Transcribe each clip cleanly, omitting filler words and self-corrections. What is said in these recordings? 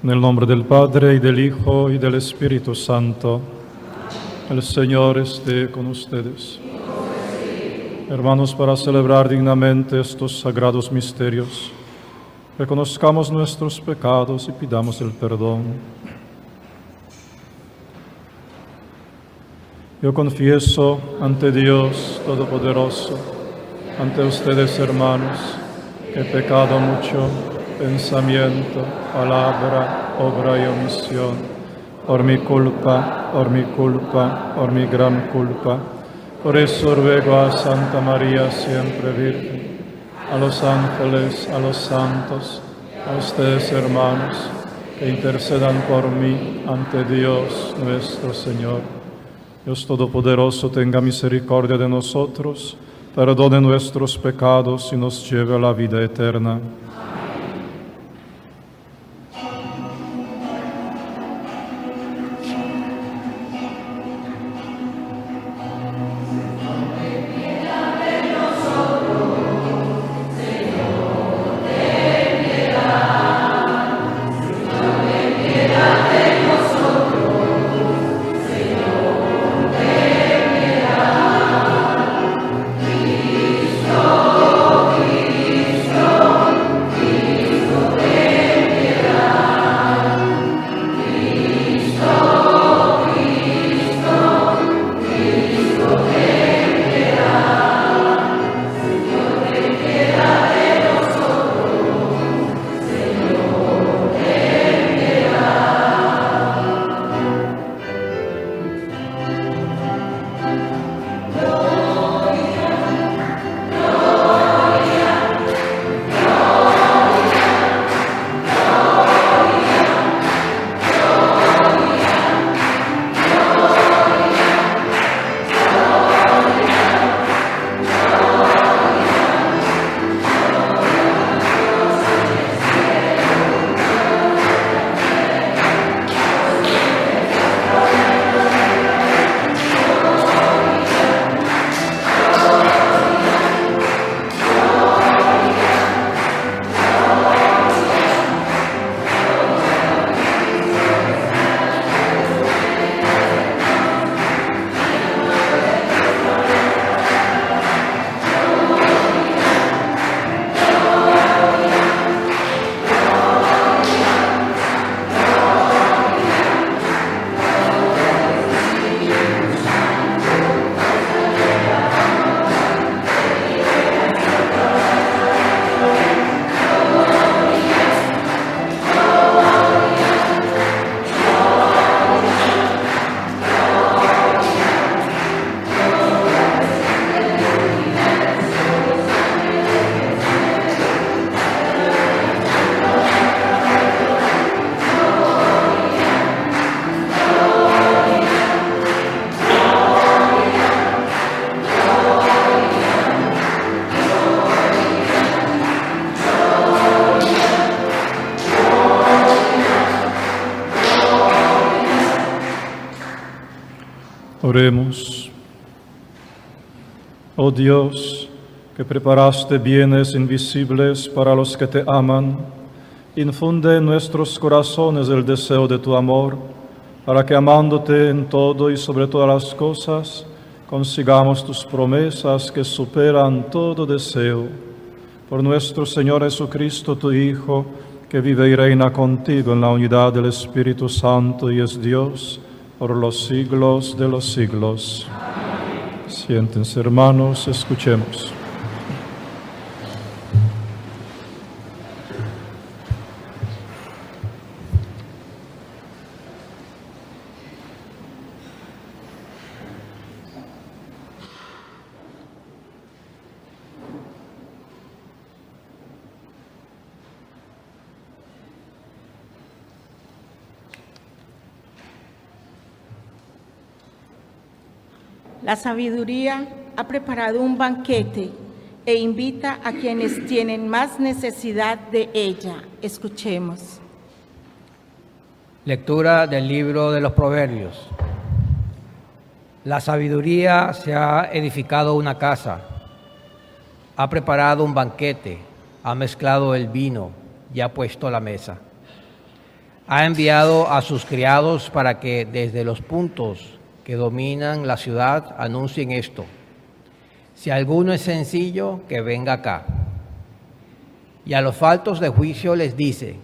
En el nombre del Padre, y del Hijo, y del Espíritu Santo. El Señor esté con ustedes. Hermanos, para celebrar dignamente estos sagrados misterios, reconozcamos nuestros pecados y pidamos el perdón. Yo confieso ante Dios Todopoderoso, ante ustedes, hermanos, que he pecado mucho, pensamiento, palabra, obra y omisión, por mi culpa, por mi gran culpa. Por eso ruego a Santa María, siempre Virgen, a los ángeles, a los santos, a ustedes, hermanos, que intercedan por mí ante Dios nuestro Señor. Dios Todopoderoso tenga misericordia de nosotros, perdone nuestros pecados y nos lleve a la vida eterna. Oremos. Oh Dios, que preparaste bienes invisibles para los que te aman, infunde en nuestros corazones el deseo de tu amor, para que amándote en todo y sobre todas las cosas, consigamos tus promesas que superan todo deseo. Por nuestro Señor Jesucristo, tu Hijo, que vive y reina contigo en la unidad del Espíritu Santo y es Dios, por los siglos de los siglos. Amén. Siéntense, hermanos, escuchemos. La sabiduría ha preparado un banquete e invita a quienes tienen más necesidad de ella. Escuchemos. Lectura del libro de los Proverbios. La sabiduría se ha edificado una casa, ha preparado un banquete, ha mezclado el vino y ha puesto la mesa. Ha enviado a sus criados para que desde los puntos que dominan la ciudad anuncien esto. Si alguno es sencillo, que venga acá. Y a los faltos de juicio les dice: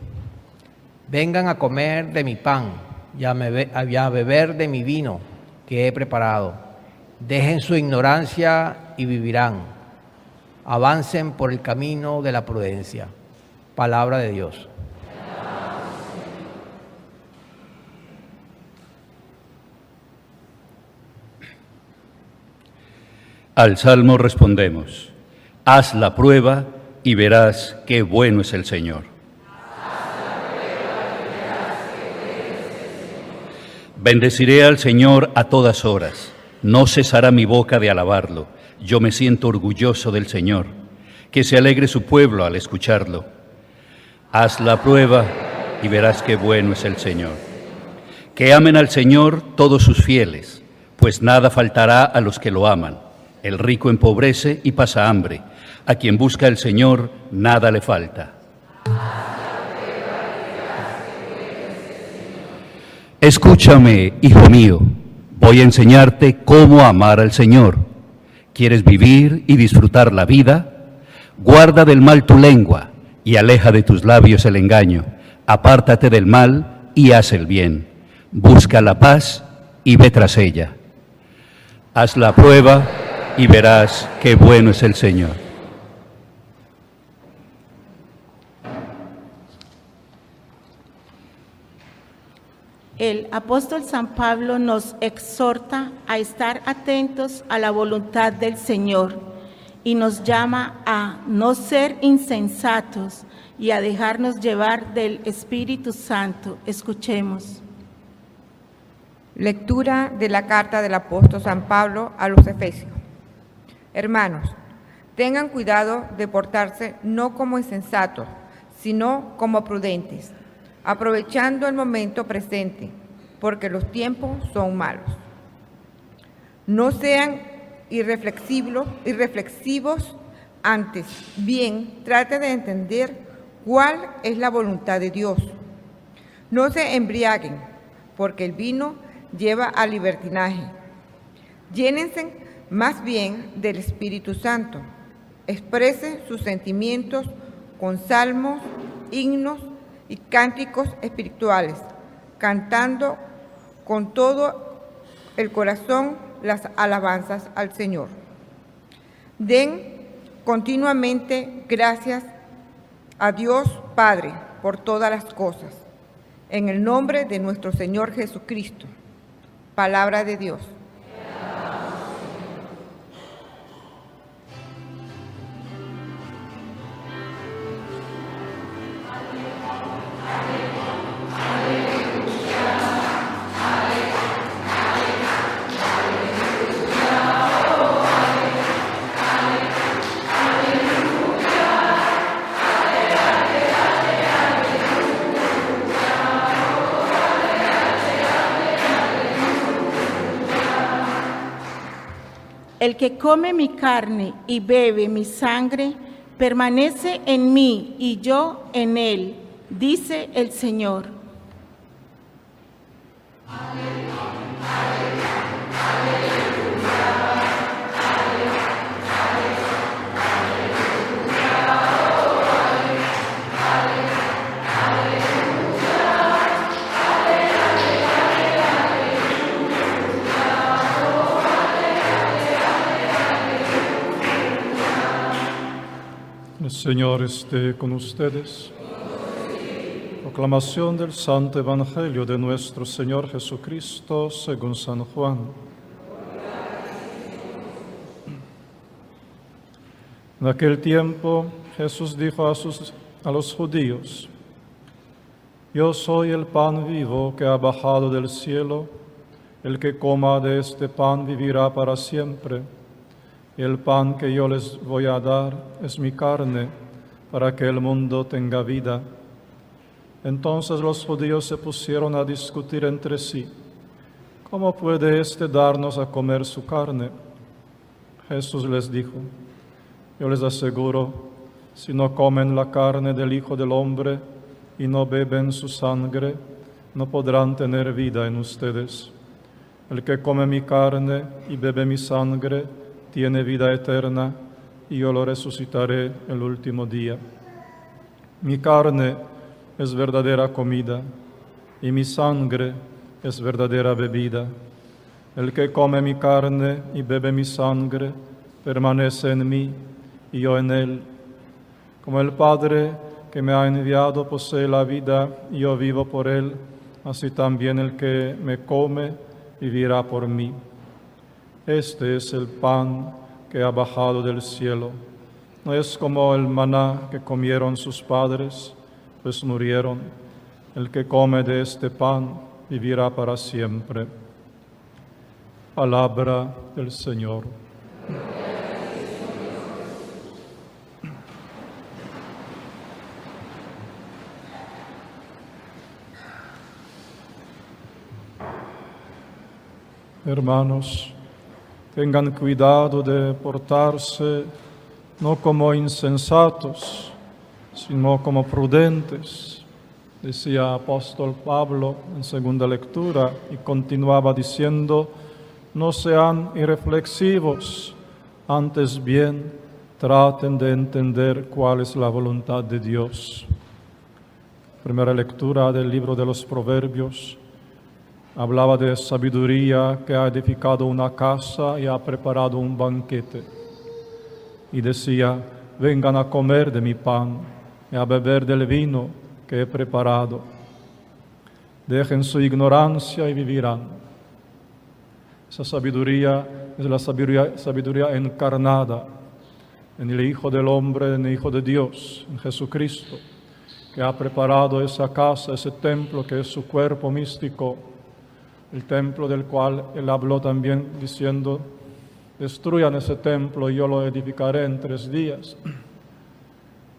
vengan a comer de mi pan y a beber de mi vino que he preparado. Dejen su ignorancia y vivirán. Avancen por el camino de la prudencia. Palabra de Dios. Al Salmo respondemos: haz la prueba y verás qué bueno es el Señor. Bendeciré al Señor a todas horas, no cesará mi boca de alabarlo. Yo me siento orgulloso del Señor, que se alegre su pueblo al escucharlo. Haz la prueba y verás qué bueno es el Señor. Que amen al Señor todos sus fieles, pues nada faltará a los que lo aman. El rico empobrece y pasa hambre. A quien busca el Señor, nada le falta. Escúchame, hijo mío, voy a enseñarte cómo amar al Señor. ¿Quieres vivir y disfrutar la vida? Guarda del mal tu lengua y aleja de tus labios el engaño. Apártate del mal y haz el bien. Busca la paz y ve tras ella. Haz la prueba y verás qué bueno es el Señor. El apóstol San Pablo nos exhorta a estar atentos a la voluntad del Señor y nos llama a no ser insensatos y a dejarnos llevar del Espíritu Santo. Escuchemos. Lectura de la carta del apóstol San Pablo a los Efesios. Hermanos, tengan cuidado de portarse no como insensatos, sino como prudentes, aprovechando el momento presente, porque los tiempos son malos. No sean irreflexivos, antes bien traten de entender cuál es la voluntad de Dios. No se embriaguen, porque el vino lleva al libertinaje. Llénense más bien del Espíritu Santo. Expresen sus sentimientos con salmos, himnos y cánticos espirituales, cantando con todo el corazón las alabanzas al Señor. Den continuamente gracias a Dios Padre por todas las cosas, en el nombre de nuestro Señor Jesucristo. Palabra de Dios. El que come mi carne y bebe mi sangre, permanece en mí y yo en él, dice el Señor. El Señor esté con ustedes. Proclamación del Santo Evangelio de nuestro Señor Jesucristo según San Juan. En aquel tiempo Jesús dijo a los judíos: Yo soy el pan vivo que ha bajado del cielo. El que coma de este pan vivirá para siempre. El pan que yo les voy a dar es mi carne, para que el mundo tenga vida. Entonces los judíos se pusieron a discutir entre sí: ¿Cómo puede éste darnos a comer su carne? Jesús les dijo: Yo les aseguro, si no comen la carne del Hijo del Hombre y no beben su sangre, no podrán tener vida en ustedes. El que come mi carne y bebe mi sangre tiene vida eterna, y yo lo resucitaré el último día. Mi carne es verdadera comida, y mi sangre es verdadera bebida. El que come mi carne y bebe mi sangre permanece en mí, y yo en él. Como el Padre que me ha enviado posee la vida, y yo vivo por él, así también el que me come vivirá por mí. Este es el pan que ha bajado del cielo. No es como el maná que comieron sus padres, pues murieron. El que come de este pan vivirá para siempre. Palabra del Señor. Hermanos, tengan cuidado de portarse no como insensatos, sino como prudentes, decía apóstol Pablo en segunda lectura, y continuaba diciendo: no sean irreflexivos, antes bien traten de entender cuál es la voluntad de Dios. Primera lectura del libro de los Proverbios hablaba de sabiduría que ha edificado una casa y ha preparado un banquete. Y decía: vengan a comer de mi pan y a beber del vino que he preparado. Dejen su ignorancia y vivirán. Esa sabiduría es la sabiduría encarnada en el Hijo del Hombre, en el Hijo de Dios, en Jesucristo, que ha preparado esa casa, ese templo que es su cuerpo místico, el templo del cual Él habló también diciendo: destruyan ese templo y yo lo edificaré en 3 días.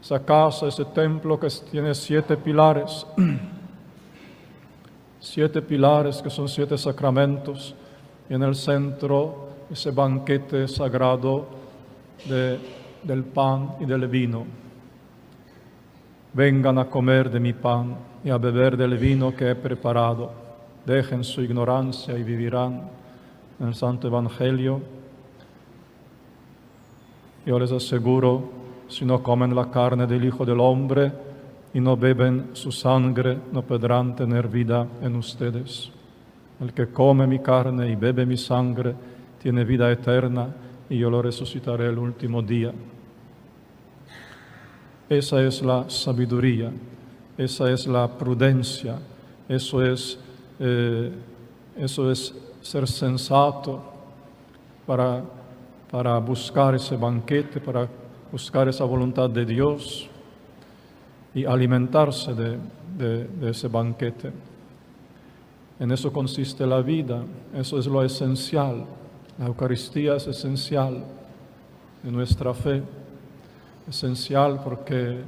Esa casa, ese templo que tiene 7 pilares, 7 pilares que son 7 sacramentos, y en el centro ese banquete sagrado del pan y del vino. Vengan a comer de mi pan y a beber del vino que he preparado. Dejen su ignorancia y vivirán. En el Santo Evangelio, yo les aseguro, si no comen la carne del Hijo del Hombre y no beben su sangre, no podrán tener vida en ustedes. El que come mi carne y bebe mi sangre tiene vida eterna, y yo lo resucitaré el último día. Esa es la sabiduría, esa es la prudencia, eso es ser sensato para buscar ese banquete, para buscar esa voluntad de Dios y alimentarse de ese banquete. En eso consiste la vida, eso es lo esencial. La Eucaristía es esencial de nuestra fe, esencial porque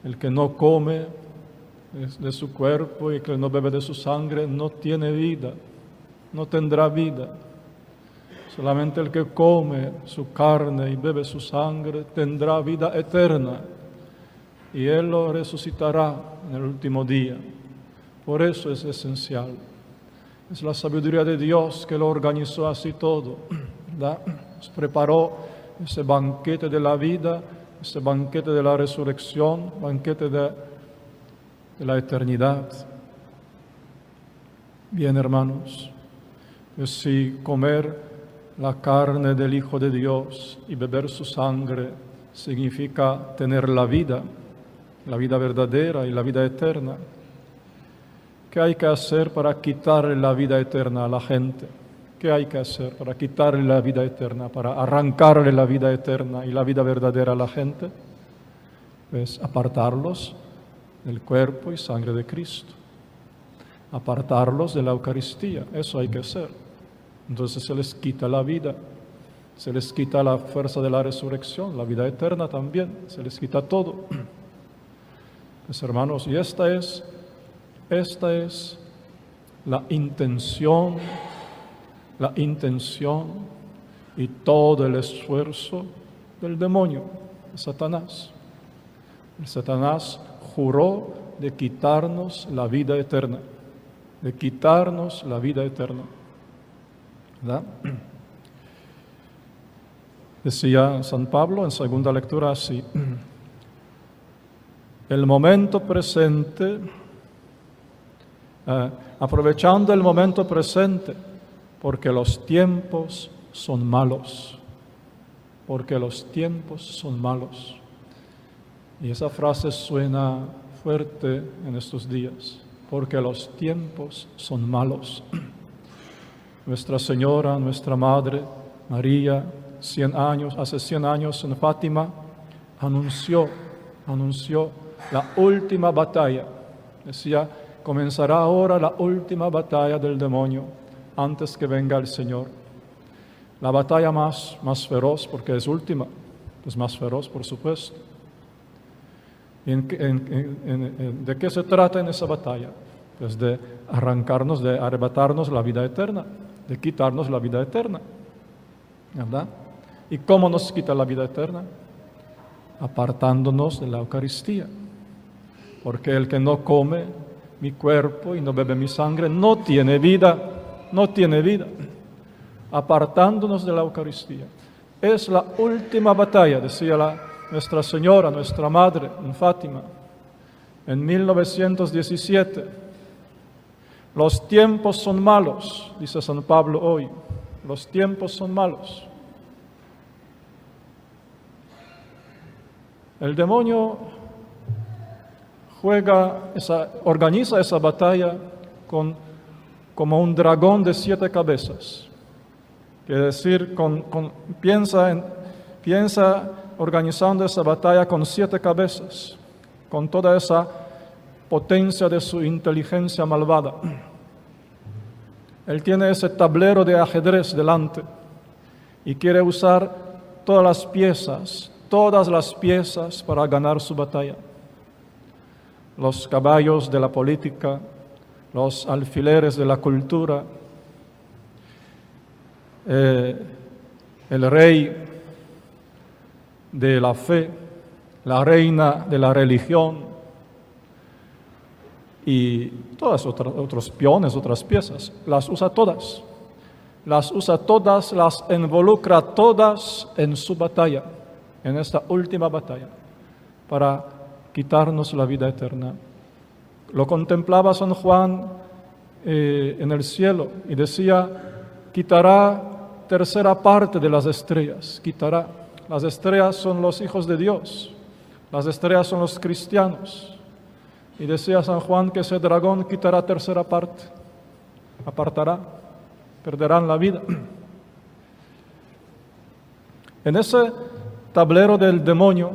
el que no come de su cuerpo y que no bebe de su sangre no tiene vida, no tendrá vida. Solamente el que come su carne y bebe su sangre tendrá vida eterna, y Él lo resucitará en el último día. Por eso es esencial. Es la sabiduría de Dios que lo organizó así todo, ¿verdad? Nos preparó ese banquete de la vida, ese banquete de la resurrección, banquete de la eternidad. Bien, hermanos, pues si comer la carne del Hijo de Dios y beber su sangre significa tener la vida verdadera y la vida eterna, ¿qué hay que hacer para quitarle la vida eterna a la gente? ¿Qué hay que hacer para quitarle la vida eterna, para arrancarle la vida eterna y la vida verdadera a la gente? Pues apartarlos del cuerpo y sangre de Cristo, apartarlos de la Eucaristía, eso hay que hacer. Entonces se les quita la vida, se les quita la fuerza de la resurrección, la vida eterna también, se les quita todo. Pues hermanos, y esta es la intención y todo el esfuerzo del demonio, de Satanás. El Satanás juró de quitarnos la vida eterna. de quitarnos la vida eterna. ¿Verdad? Decía San Pablo en segunda lectura así: el momento presente, aprovechando el momento presente, porque los tiempos son malos. Porque los tiempos son malos. Y esa frase suena fuerte en estos días, porque los tiempos son malos. Nuestra Señora, nuestra Madre, María, hace 100 años en Fátima, anunció la última batalla. Decía, comenzará ahora la última batalla del demonio, antes que venga el Señor. La batalla más feroz, porque es última, es más feroz, por supuesto. ¿De qué se trata en esa batalla? Pues de arrancarnos, de arrebatarnos la vida eterna, de quitarnos la vida eterna, ¿verdad? ¿Y cómo nos quita la vida eterna? Apartándonos de la Eucaristía. Porque el que no come mi cuerpo y no bebe mi sangre no tiene vida, no tiene vida. Apartándonos de la Eucaristía. Es la última batalla, decía Nuestra Señora, nuestra Madre, en Fátima, en 1917. Los tiempos son malos, dice San Pablo hoy. Los tiempos son malos. El demonio organiza esa batalla como un dragón de 7 cabezas. Quiere decir, piensa organizando esa batalla con 7 cabezas, con toda esa potencia de su inteligencia malvada. Él tiene ese tablero de ajedrez delante y quiere usar todas las piezas para ganar su batalla. Los caballos de la política, los alfileres de la cultura, el rey de la fe, la reina de la religión y todas otros peones, otras piezas. Las usa todas, las involucra todas en su batalla, en esta última batalla, para quitarnos la vida eterna. Lo contemplaba San Juan en el cielo y decía, quitará tercera parte de las estrellas, quitará. Las estrellas son los hijos de Dios, las estrellas son los cristianos. Y decía San Juan que ese dragón quitará tercera parte, apartará, perderán la vida. En ese tablero del demonio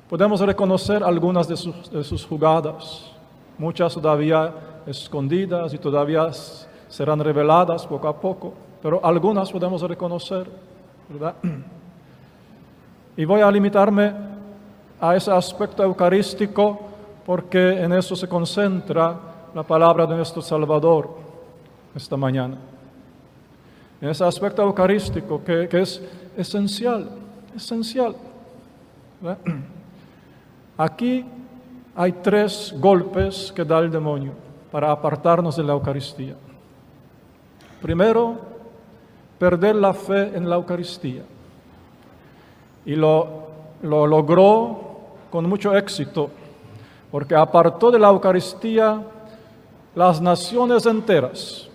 podemos reconocer algunas de sus jugadas, muchas todavía escondidas y todavía serán reveladas poco a poco, pero algunas podemos reconocer, ¿verdad? Y voy a limitarme a ese aspecto eucarístico porque en eso se concentra la palabra de nuestro Salvador esta mañana. En ese aspecto eucarístico que es esencial. ¿Verdad? Aquí hay 3 golpes que da el demonio para apartarnos de la Eucaristía. Primero, perder la fe en la Eucaristía. Y lo logró con mucho éxito, porque apartó de la Eucaristía las naciones enteras.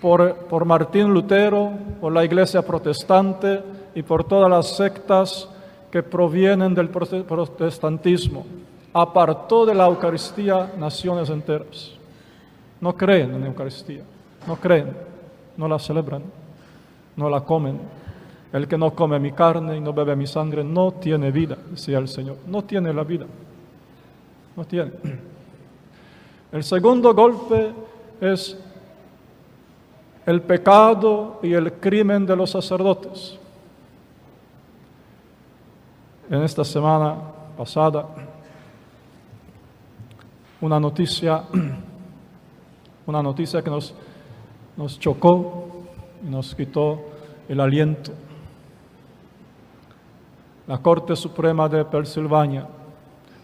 Por Martín Lutero, por la Iglesia protestante y por todas las sectas que provienen del protestantismo. Apartó de la Eucaristía naciones enteras. No creen en la Eucaristía, no creen, no la celebran, no la comen. El que no come mi carne y no bebe mi sangre no tiene vida, decía el Señor. No tiene la vida. No tiene. El segundo golpe es el pecado y el crimen de los sacerdotes. En esta semana pasada, una noticia que nos chocó y nos quitó el aliento. La Corte Suprema de Pensilvania,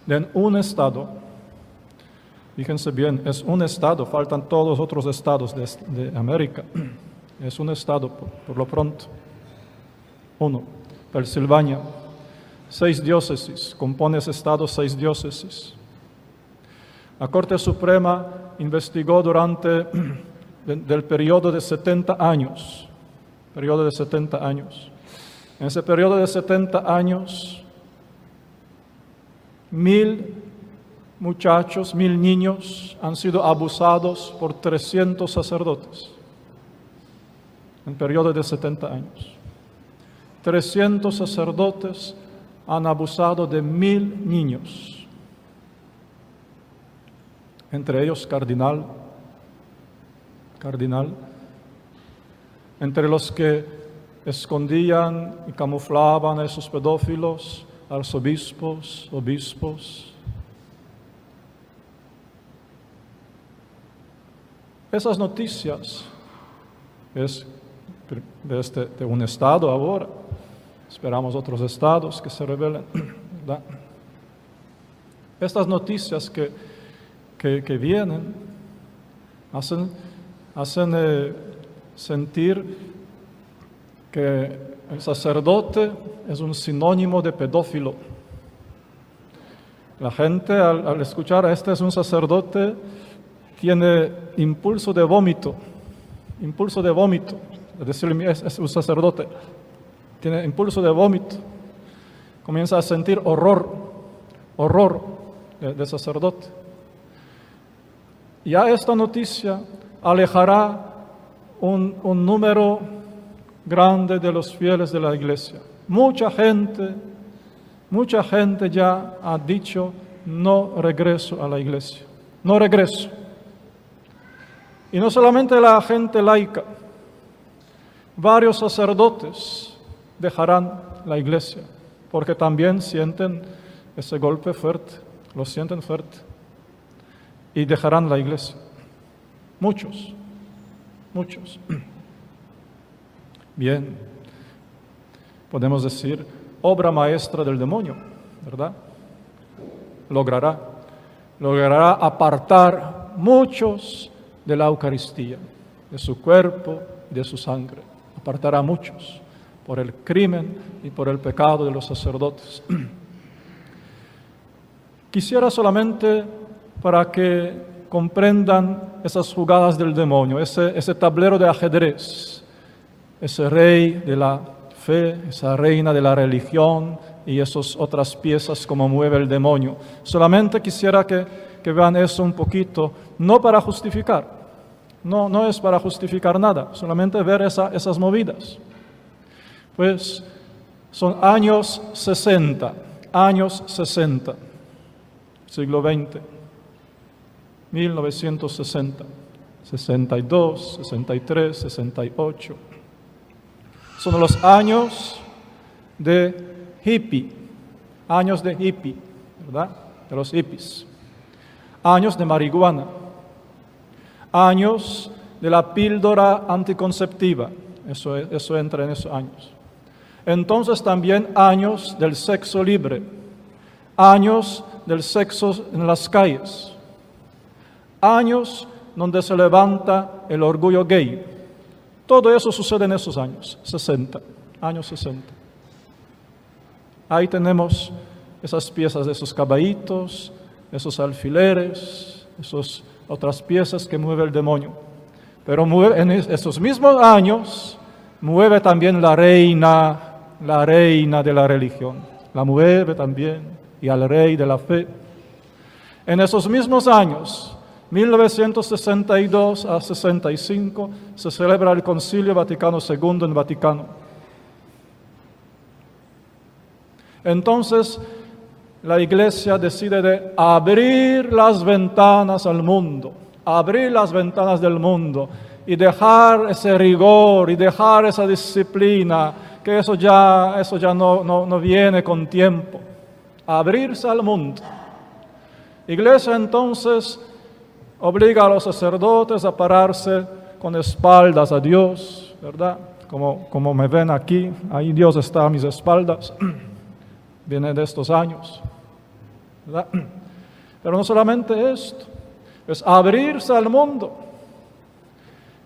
de un estado, Fíjense bien, es un estado, faltan todos los otros estados de América. Es un estado por lo pronto. 1. Pensilvania, 6 diócesis, compone ese estado 6 diócesis. La Corte Suprema investigó durante del periodo de 70 años. En ese periodo de 70 años, 1,000 muchachos, 1,000 niños han sido abusados por 300 sacerdotes. En periodo de 70 años. 300 sacerdotes han abusado de 1,000 niños. Entre ellos cardinal. Entre los que escondían y camuflaban a esos pedófilos, arzobispos, obispos. Esas noticias es de un estado ahora. Esperamos otros estados que se revelen, ¿verdad? Estas noticias que vienen hacen sentir que el sacerdote es un sinónimo de pedófilo. La gente al escuchar a este es un sacerdote tiene impulso de vómito, es decir, es un sacerdote, tiene impulso de vómito, comienza a sentir horror de sacerdote. Ya esta noticia alejará un número grande de los fieles de la iglesia. Mucha gente ya ha dicho, no regreso a la iglesia, no regreso. Y no solamente la gente laica, varios sacerdotes dejarán la iglesia, porque también sienten ese golpe fuerte, lo sienten fuerte, y dejarán la iglesia. Muchos. Bien, podemos decir, obra maestra del demonio, ¿verdad? Logrará apartar muchos de la Eucaristía, de su cuerpo y de su sangre. Apartará a muchos por el crimen y por el pecado de los sacerdotes. Quisiera solamente para que comprendan esas jugadas del demonio, ese tablero de ajedrez, ese rey de la fe, esa reina de la religión y esas otras piezas como mueve el demonio. Solamente quisiera que vean eso un poquito, no para justificar, no es para justificar nada, solamente ver esas movidas. Pues son años 60, siglo XX, 1960, 62, 63, 68. Son los años de hippie, ¿verdad? De los hippies. Años de marihuana, años de la píldora anticonceptiva, eso entra en esos años. Entonces también años del sexo libre, años del sexo en las calles, años donde se levanta el orgullo gay. Todo eso sucede en esos años 60. Ahí tenemos esas piezas de esos caballitos, esos alfileres, esas otras piezas que mueve el demonio. Pero en esos mismos años mueve también la reina de la religión. La mueve también, y al rey de la fe. En esos mismos años, 1962 a 65, se celebra el Concilio Vaticano II en Vaticano. Entonces, la Iglesia decide de abrir las ventanas al mundo, abrir las ventanas del mundo y dejar ese rigor y dejar esa disciplina, que eso ya no viene con tiempo. Abrirse al mundo. Iglesia entonces obliga a los sacerdotes a pararse con espaldas a Dios, ¿verdad? Como me ven aquí, ahí Dios está a mis espaldas. Viene de estos años, ¿verdad? Pero no solamente esto, pues abrirse al mundo.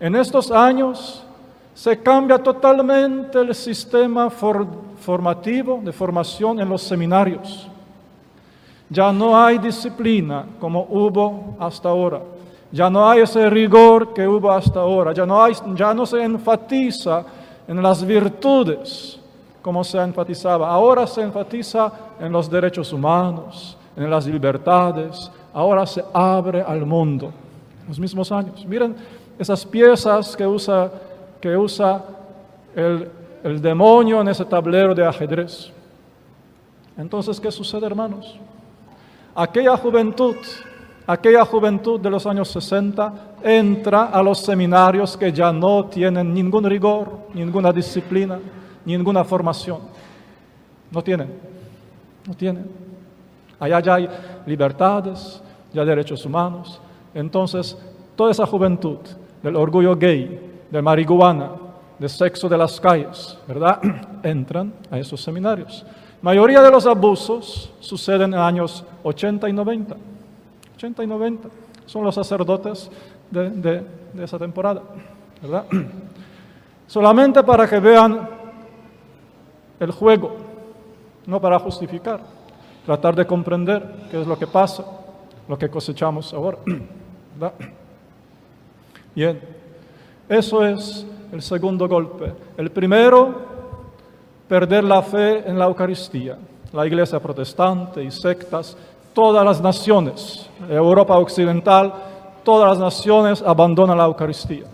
En estos años se cambia totalmente el sistema formativo de formación en los seminarios. Ya no hay disciplina como hubo hasta ahora. Ya no hay ese rigor que hubo hasta ahora. Ya no se enfatiza en las virtudes como se enfatizaba. Ahora se enfatiza en los derechos humanos, en las libertades. Ahora se abre al mundo. Los mismos años. Miren esas piezas que usa el demonio en ese tablero de ajedrez. Entonces, ¿qué sucede, hermanos? Aquella juventud de los años 60 entra a los seminarios que ya no tienen ningún rigor, ninguna disciplina, ninguna formación. No tienen. Allá ya hay libertades, ya hay derechos humanos. Entonces, toda esa juventud del orgullo gay, de marihuana, de sexo de las calles, ¿verdad? Entran a esos seminarios. Mayoría de los abusos suceden en años 80 y 90. 80 y 90 son los sacerdotes de esa temporada, ¿verdad? Solamente para que vean el juego, no para justificar, tratar de comprender qué es lo que pasa, lo que cosechamos ahora, ¿verdad? Bien, eso es el segundo golpe. El primero, perder la fe en la Eucaristía. La Iglesia protestante y sectas, todas las naciones, Europa occidental, todas las naciones abandonan la Eucaristía.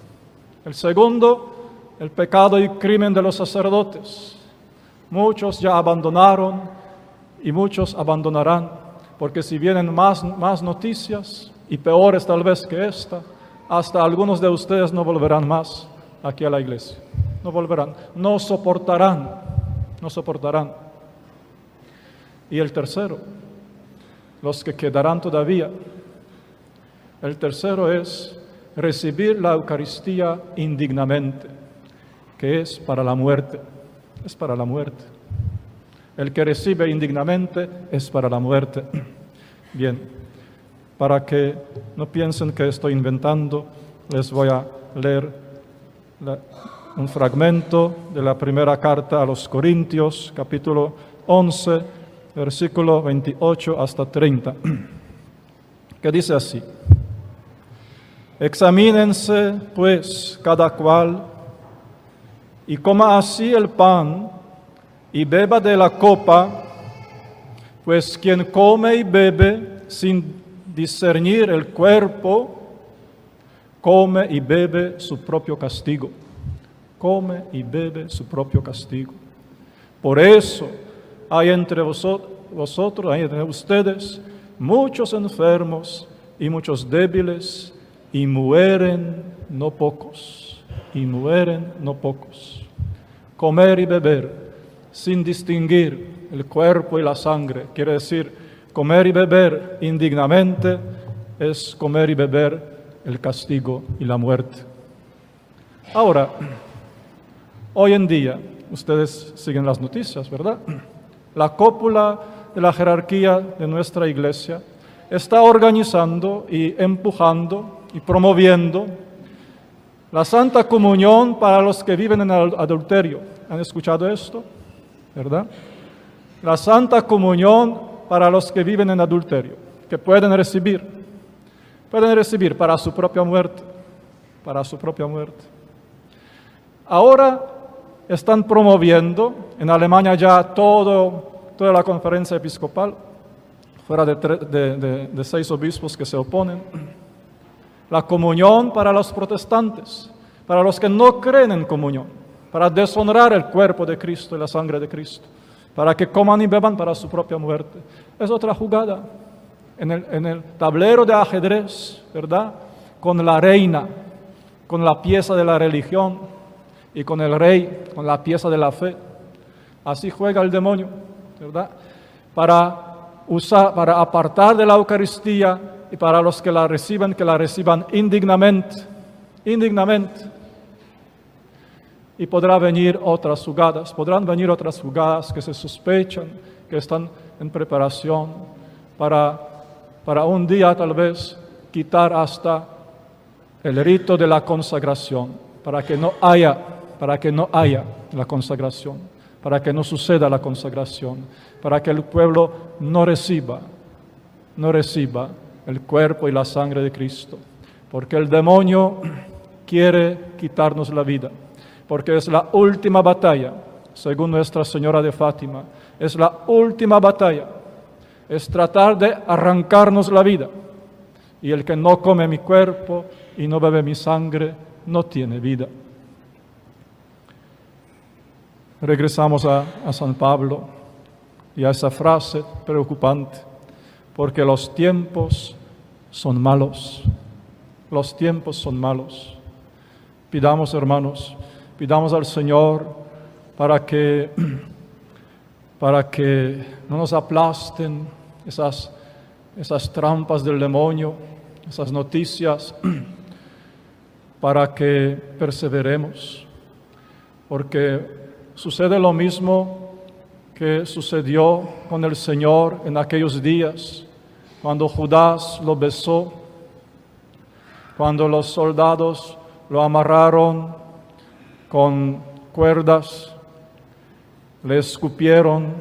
El segundo, el pecado y crimen de los sacerdotes. Muchos ya abandonaron y muchos abandonarán, porque si vienen más noticias y peores tal vez que esta, hasta algunos de ustedes no volverán más aquí a la iglesia. No volverán, no soportarán. Y el tercero, los que quedarán todavía, el tercero es recibir la Eucaristía indignamente, que es para la muerte, es para la muerte. El que recibe indignamente es para la muerte. Bien, para que no piensen que estoy inventando, les voy a leer un fragmento de la primera carta a los Corintios, capítulo 11, versículo 28 hasta 30, que dice así: examínense, pues, cada cual, y coma así el pan, y beba de la copa, pues quien come y bebe sin discernir el cuerpo, come y bebe su propio castigo. Come y bebe su propio castigo. Por eso hay entre vosotros, hay entre ustedes, muchos enfermos y muchos débiles, y mueren no pocos. Comer y beber sin distinguir el cuerpo y la sangre, quiere decir, comer y beber indignamente es comer y beber el castigo y la muerte. Ahora, hoy en día, ustedes siguen las noticias, ¿verdad? La cúpula de la jerarquía de nuestra iglesia está organizando y empujando y promoviendo la Santa Comunión para los que viven en el adulterio. ¿Han escuchado esto? ¿Verdad? La Santa Comunión para los que viven en adulterio, que pueden recibir para su propia muerte, Ahora están promoviendo, en Alemania ya toda la conferencia episcopal, fuera de 6 obispos que se oponen, la comunión para los protestantes, para los que no creen en comunión, para deshonrar el cuerpo de Cristo y la sangre de Cristo, para que coman y beban para su propia muerte. Es otra jugada en el tablero de ajedrez, ¿verdad? Con la reina, con la pieza de la religión y con el rey, con la pieza de la fe. Así juega el demonio, ¿verdad? Para apartar de la Eucaristía y para los que la reciban indignamente. Y podrán venir otras jugadas que se sospechan, que están en preparación para un día tal vez quitar hasta el rito de la consagración, para que no haya la consagración, para que no suceda la consagración, para que el pueblo no reciba el cuerpo y la sangre de Cristo, porque el demonio quiere quitarnos la vida, porque es la última batalla, según Nuestra Señora de Fátima, es la última batalla, es tratar de arrancarnos la vida, y el que no come mi cuerpo y no bebe mi sangre no tiene vida. Regresamos a San Pablo y a esa frase preocupante, porque los tiempos son malos. Los tiempos son malos. Pidamos, hermanos, pidamos al Señor para que no nos aplasten esas trampas del demonio, esas noticias, para que perseveremos, porque sucede lo mismo que sucedió con el Señor en aquellos días, cuando Judas lo besó, cuando los soldados lo amarraron con cuerdas, le escupieron,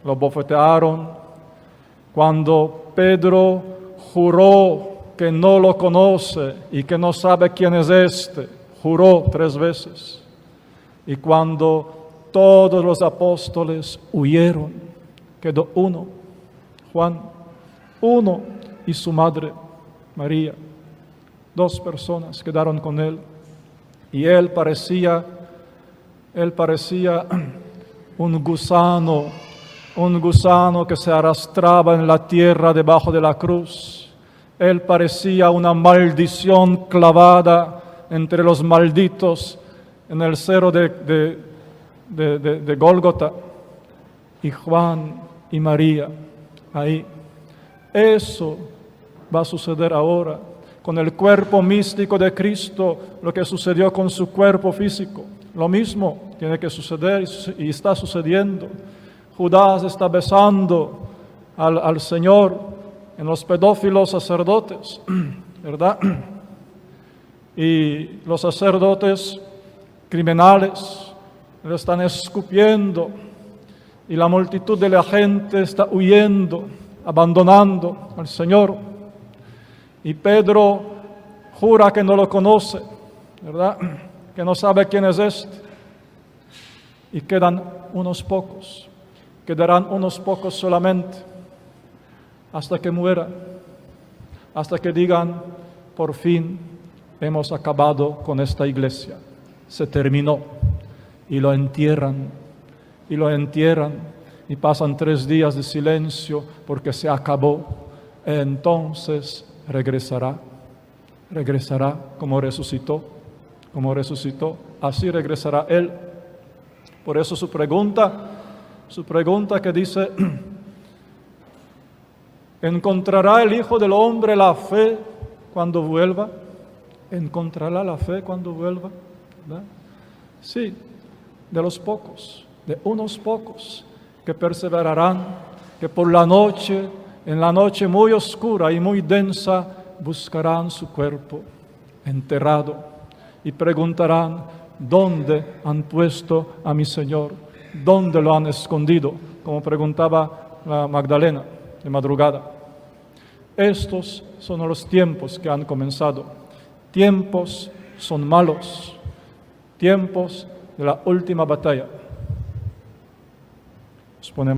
lo bofetearon, cuando Pedro juró que no lo conoce y que no sabe quién es este, juró 3 veces, y cuando todos los apóstoles huyeron, quedó uno, Juan, uno y su madre, María. 2 personas quedaron con él, y él parecía un gusano que se arrastraba en la tierra debajo de la cruz. Él parecía una maldición clavada entre los malditos en el cerro de Gólgota, y Juan y María ahí. Eso va a suceder ahora con el cuerpo místico de Cristo, lo que sucedió con su cuerpo físico. Lo mismo tiene que suceder y está sucediendo. Judas está besando al Señor en los pedófilos sacerdotes, ¿verdad? Y los sacerdotes criminales le están escupiendo, y la multitud de la gente está huyendo, abandonando al Señor. Y Pedro jura que no lo conoce, ¿verdad? Que no sabe quién es este. Y quedarán unos pocos solamente, hasta que muera, hasta que digan, por fin hemos acabado con esta iglesia, se terminó, y lo entierran, y pasan 3 días de silencio porque se acabó. Entonces regresará como resucitó, así regresará Él. Por eso su pregunta que dice, ¿encontrará el Hijo del Hombre la fe cuando vuelva? ¿Encontrará la fe cuando vuelva? ¿Verdad? Sí, de unos pocos que perseverarán, que por la noche, en la noche muy oscura y muy densa, buscarán su cuerpo enterrado y preguntarán, ¿dónde han puesto a mi Señor? ¿Dónde lo han escondido? Como preguntaba la Magdalena de madrugada. Estos son los tiempos que han comenzado. Tiempos son malos. Tiempos de la última batalla. Nos ponemos